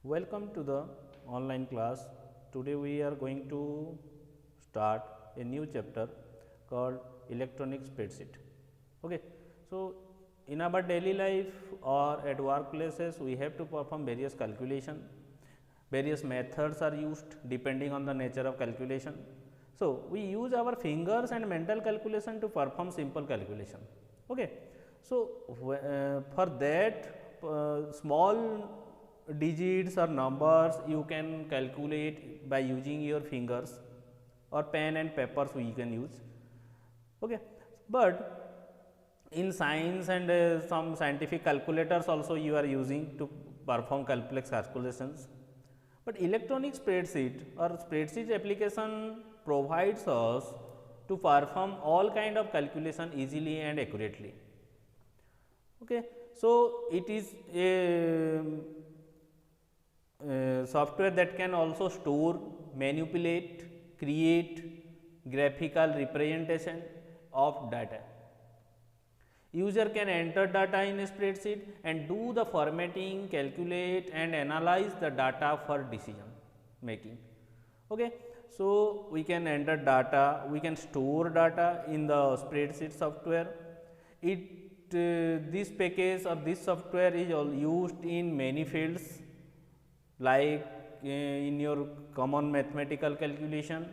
Welcome to the online class. Today we are going to start a new chapter called electronic spreadsheet. Okay. So, in our daily life or at workplaces we have to perform various calculation. Various methods are used depending on the nature of calculation. So, we use our fingers and mental calculation to perform simple calculation. Okay. So, for that small digits or numbers you can calculate by using your fingers or pen and papers we can use. Okay. But in science and some scientific calculators also you are using to perform complex calculations. But electronic spreadsheet or spreadsheet application provides us to perform all kind of calculation easily and accurately. Okay. So, it is a software that can also store, manipulate, create graphical representation of data. User can enter data in a spreadsheet and do the formatting, calculate and analyze the data for decision making. Okay. So, we can enter data, we can store data in the spreadsheet software. This package or this software is all used in many fields like in your common mathematical calculation,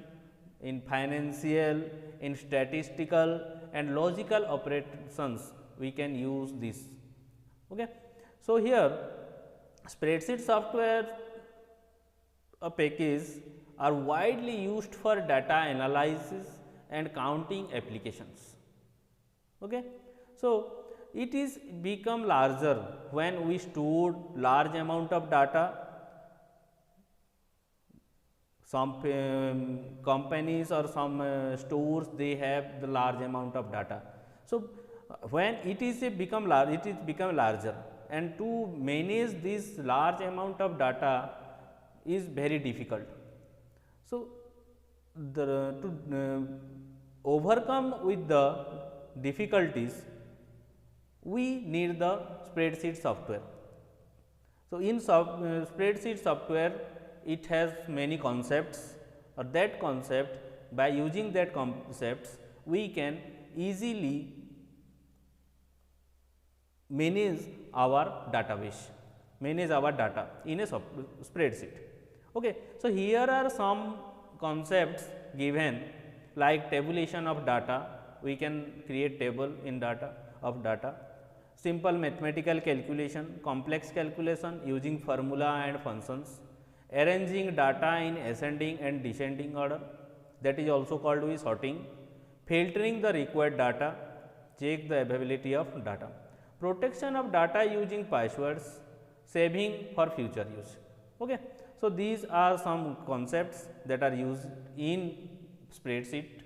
in financial, in statistical and logical operations we can use this. Okay. So, here spreadsheet software packages are widely used for data analysis and counting applications. Okay. So, it is become larger when we store large amount of data. Some companies or some stores they have the large amount of data. So, when it is become large, it is become larger and to manage this large amount of data is very difficult. So, to overcome with the difficulties we need the spreadsheet software. So, in spreadsheet software it has many concepts or that concept by using that concepts we can easily manage our database, manage our data in a spreadsheet. Okay. So, here are some concepts given like tabulation of data, we can create table in data of data, simple mathematical calculation, complex calculation using formula and functions, arranging data in ascending and descending order, that is also called with sorting, filtering the required data, check the availability of data, protection of data using passwords, saving for future use. Okay. So, these are some concepts that are used in spreadsheet.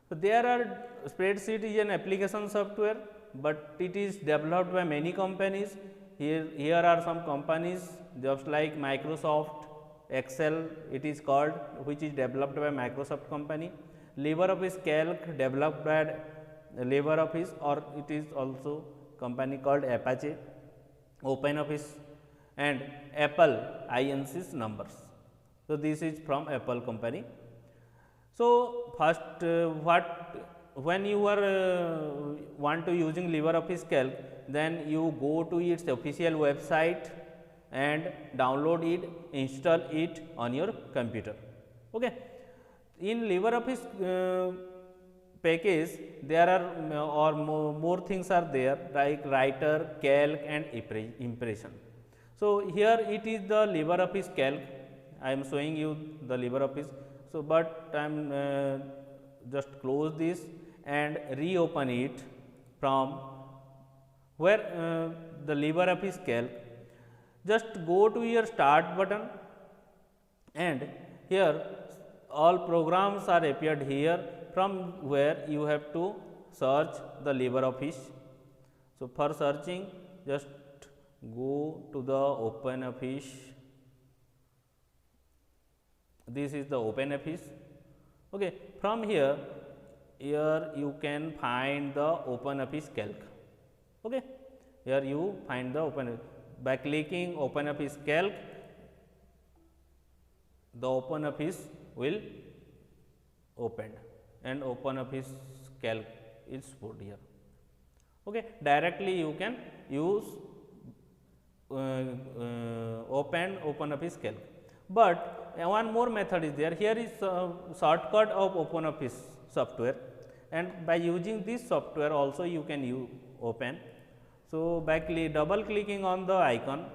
So, there are spreadsheet is an application software, but it is developed by many companies. Here are some companies just like Microsoft, Excel it is called, which is developed by Microsoft company, LibreOffice Calc developed by LibreOffice or it is also company called Apache, OpenOffice and Apple Inc numbers. So, this is from Apple company. So, first when you are want to using LibreOffice Calc, then you go to its official website and download it, install it on your computer. Okay. In LibreOffice package there are or more things are there like writer, calc and impression. So, here it is the LibreOffice Calc, I am showing you the LibreOffice. So, but I am just close this and reopen it from where the LibreOffice Calc. Just go to your start button and here all programs are appeared here from where you have to search the LibreOffice. So, for searching just go to the OpenOffice, this is the OpenOffice. Okay. From here you can find the OpenOffice Calc. Okay. Here you find the OpenOffice. By clicking OpenOffice Calc, the OpenOffice will opened and OpenOffice calc is put here. Okay, directly you can use open OpenOffice calc, but one more method is there. Here is shortcut of OpenOffice software, and by using this software also you can use open. So, by double clicking on the icon,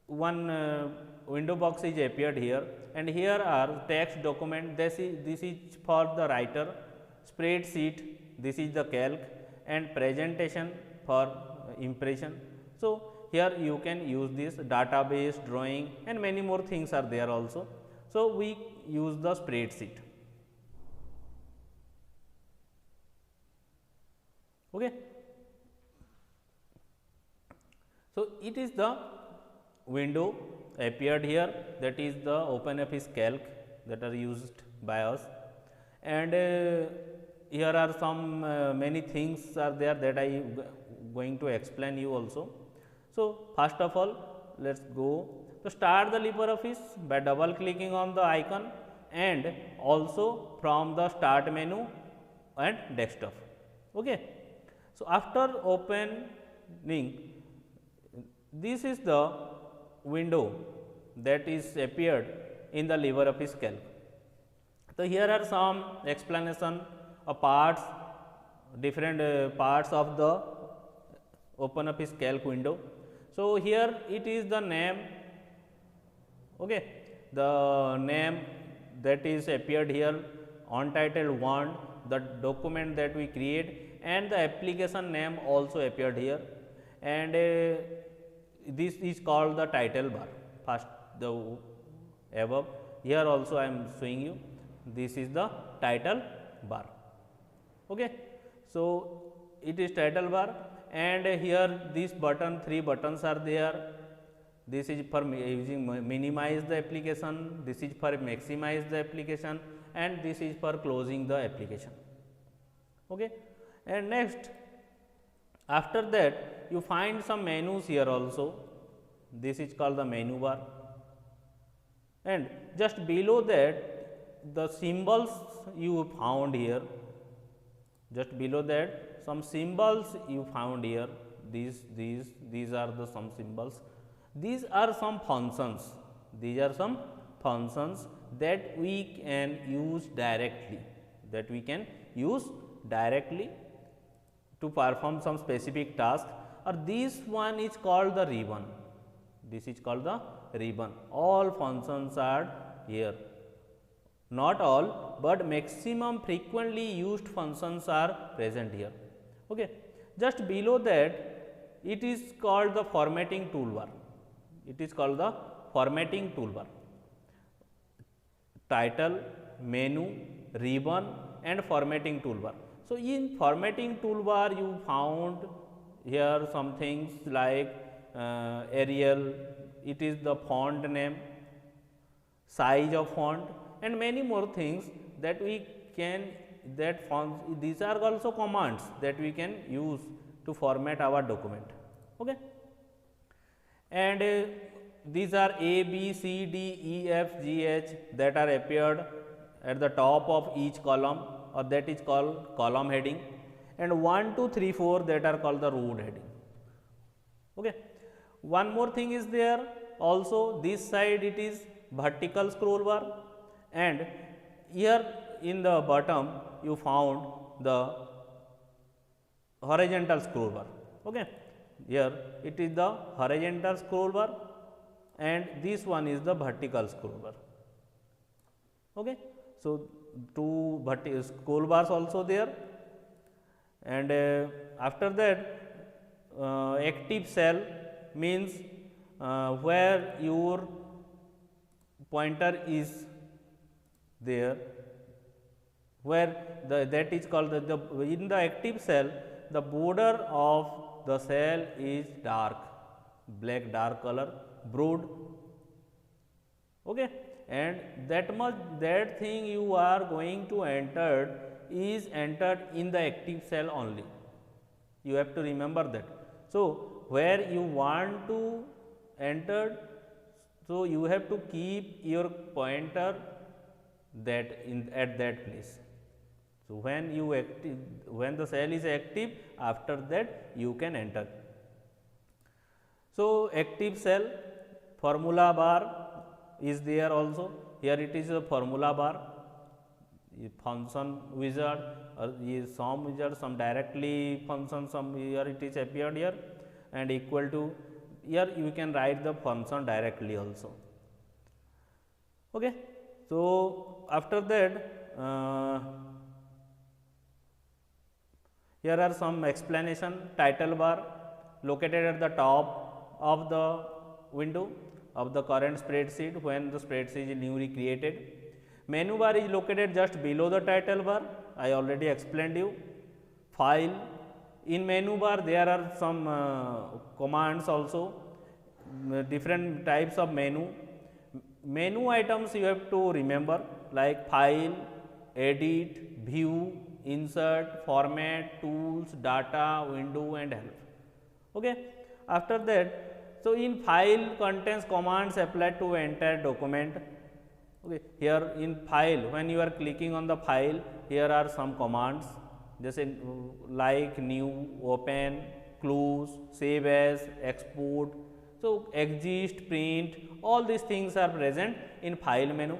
one window box is appeared here, and here are text document. This is for the writer, spreadsheet, this is the calc, and presentation for impression. So, here you can use this database, drawing, and many more things are there also. So, we use the spreadsheet. Okay. So, it is the window appeared here, that is the OpenOffice calc that are used by us, and here are some many things are there that I going to explain you also. So, first of all, let us go to start the LibreOffice by double clicking on the icon, and also from the start menu and desktop. Okay. So, after opening, this is the window that is appeared in the LibreOffice calc. So, here are some explanation of parts, different parts of the OpenOffice calc window. So, here it is the name, okay, the name that is appeared here, untitled one, the document that we create, and the application name also appeared here, and this is called the title bar. First the above, here also I am showing you, this is the title bar. Okay. So, it is title bar, and here this button, 3 buttons are there. This is for using minimize the application, this is for maximize the application, and this is for closing the application. Okay. And next, after that you find some menus here also, this is called the menu bar, and just below that the symbols you found here, just below that some symbols you found here, these are the some symbols, these are some functions, these are some functions that we can use directly, to perform some specific task, or this one is called the ribbon, this is called the ribbon. All functions are here, not all, but maximum frequently used functions are present here. Okay. Just below that it is called the formatting toolbar, it is called the formatting toolbar, title, menu, ribbon, and formatting toolbar. So, in formatting toolbar you found here some things like Arial, it is the font name, size of font, and many more things that we can, that font, these are also commands that we can use to format our document. Okay. And these are A, B, C, D, E, F, G, H that are appeared at the top of each column, or that is called column heading, and 1, 2, 3, 4 that are called the row heading. Okay. One more thing is there also, this side it is vertical scroll bar, and here in the bottom you found the horizontal scroll bar. Okay. Here it is the horizontal scroll bar, and this one is the vertical scroll bar. Okay. So, 2 vertical scroll bars also there, and after that active cell means where your pointer is there, where that is called the in the active cell, the border of the cell is dark, black dark color, broad. Okay. And that thing you are going to enter is entered in the active cell only, you have to remember that. So, where you want to enter, So you have to keep your pointer that in at that place. So when you active, when the cell is active, after that you can enter. So active cell formula bar is there also. Here it is a formula bar, function wizard, some wizard, some directly function, some here it is appeared here, and equal to, here you can write the function directly also. Okay. So after that, here are some explanation. Title bar located at the top of the window of the current spreadsheet when the spreadsheet is newly created. Menu bar is located just below the title bar. I already explained you. File, in menu bar there are some commands also, different types of menu. Menu items you have to remember, like file, edit, view, insert, format, tools, data, window and help. Okay. After that, so in file contains commands applied to entire document. Okay. Here in file, when you are clicking on the file, here are some commands, just like new, open, close, save as, export. So exist, print, all these things are present in file menu.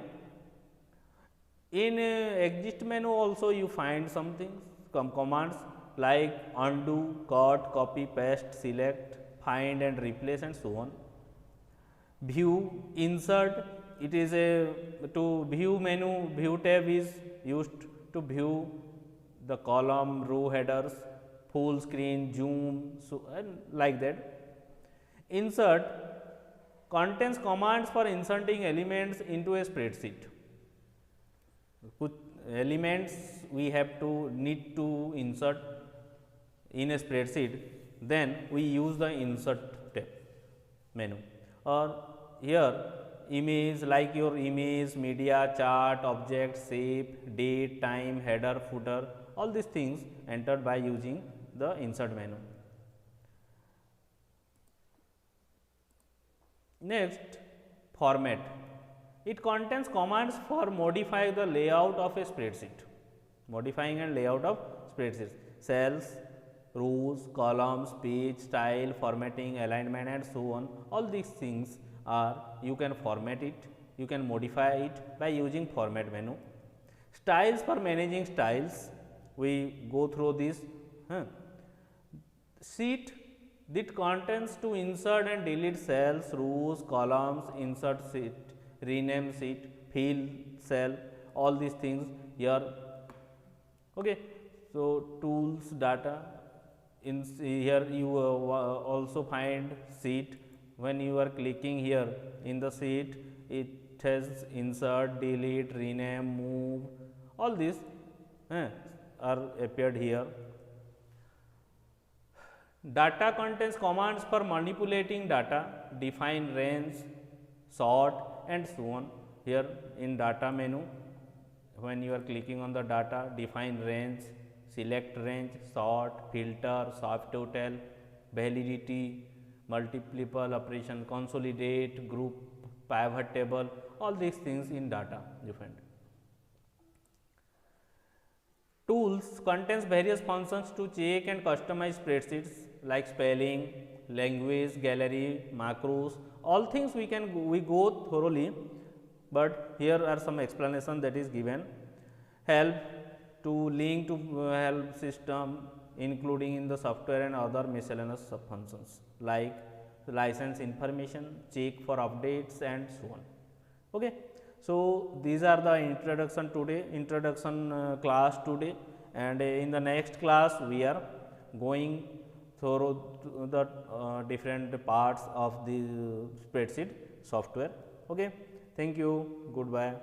In exist menu also you find some things, commands like undo, cut, copy, paste, select, find and replace and so on. View, insert, it is a to view menu, view tab is used to view the column, row headers, full screen, zoom, so and like that. Insert contains commands for inserting elements into a spreadsheet. Put elements we have to need to insert in a spreadsheet, then we use the insert tab menu. Or here image, like your image, media, chart, object, shape, date, time, header, footer, all these things entered by using the insert menu. Next, format. It contains commands for modifying the layout of a spreadsheet, modifying and layout of spreadsheets, cells, rows, columns, page, style, formatting, alignment and so on. All these things are, you can format it, you can modify it by using format menu. Styles, for managing styles, we go through this. Sheet, it contains to insert and delete cells, rows, columns, insert sheet, rename sheet, fill cell, all these things here. Okay. So tools, data, in here you also find sheet. When you are clicking here in the sheet, it has insert, delete, rename, move, all these are appeared here. Data contains commands for manipulating data, define range, sort and so on. Here in data menu, when you are clicking on the data, define range, select range, sort, filter, sort total, validity, multiple operation, consolidate, group, pivot table, all these things in data you find. Tools contains various functions to check and customize spreadsheets, like spelling, language, gallery, macros, all things we go thoroughly, but here are some explanation that is given. Help, to link to help system, including in the software and other miscellaneous functions like license information, check for updates and so on. Okay. So these are the introduction class today, and in the next class we are going through the different parts of the spreadsheet software. Okay. Thank you. Goodbye.